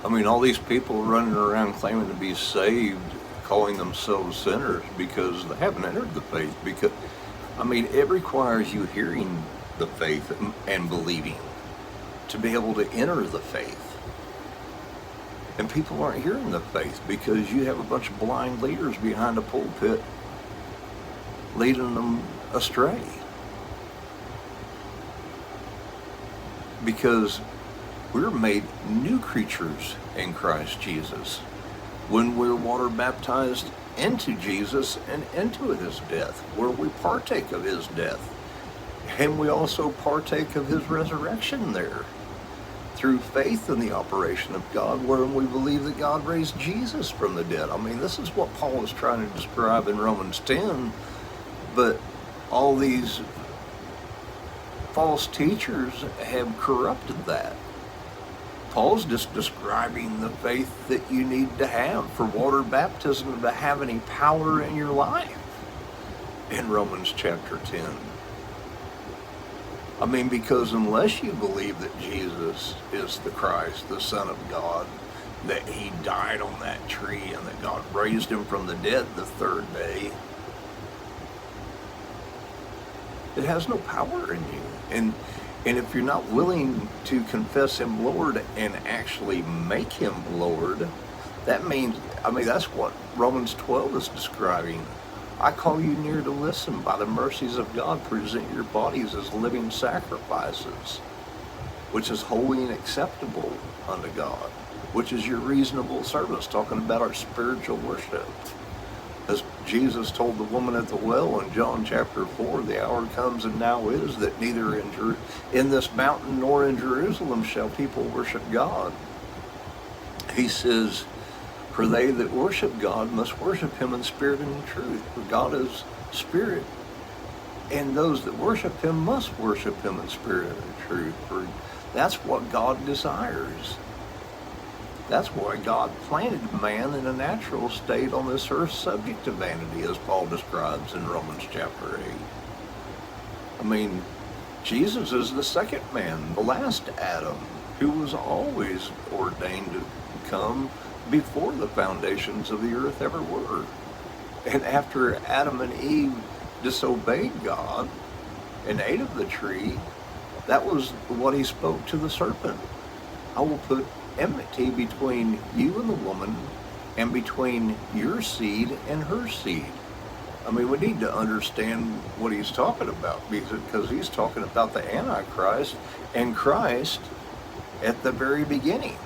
I mean, all these people running around claiming to be saved, calling themselves sinners because they haven't entered the faith. Because, I mean, it requires you hearing the faith and believing to be able to enter the faith. And people aren't hearing the faith because you have a bunch of blind leaders behind a pulpit leading them astray. Because we're made new creatures in Christ Jesus when we're water baptized into Jesus and into his death, where we partake of his death. And we also partake of his resurrection there through faith in the operation of God, wherein we believe that God raised Jesus from the dead. I mean, this is what Paul is trying to describe in Romans 10, but all these false teachers have corrupted that. Paul's just describing the faith that you need to have for water baptism to have any power in your life in Romans chapter 10. I mean, because unless you believe that Jesus is the Christ, the Son of God, that he died on that tree and that God raised him from the dead the third day, it has no power in you. And if you're not willing to confess him Lord and actually make him Lord, that means, I mean, that's what Romans 12 is describing. I call you near to listen. By the mercies of God, present your bodies as living sacrifices, which is holy and acceptable unto God, which is your reasonable service, talking about our spiritual worship. As Jesus told the woman at the well in John chapter 4, the hour comes and now is that neither in this mountain nor in Jerusalem shall people worship God. He says, for they that worship God must worship him in spirit and in truth. For God is spirit, and those that worship him must worship him in spirit and in truth. For that's what God desires. That's why God planted man in a natural state on this earth subject to vanity, as Paul describes in Romans chapter 8. I mean, Jesus is the second man, the last Adam, who was always ordained to come before the foundations of the earth ever were. And after Adam and Eve disobeyed God and ate of the tree, that was what he spoke to the serpent. I will put enmity between you and the woman, and between your seed and her seed. I mean, we need to understand what he's talking about, because he's talking about the Antichrist and Christ at the very beginning.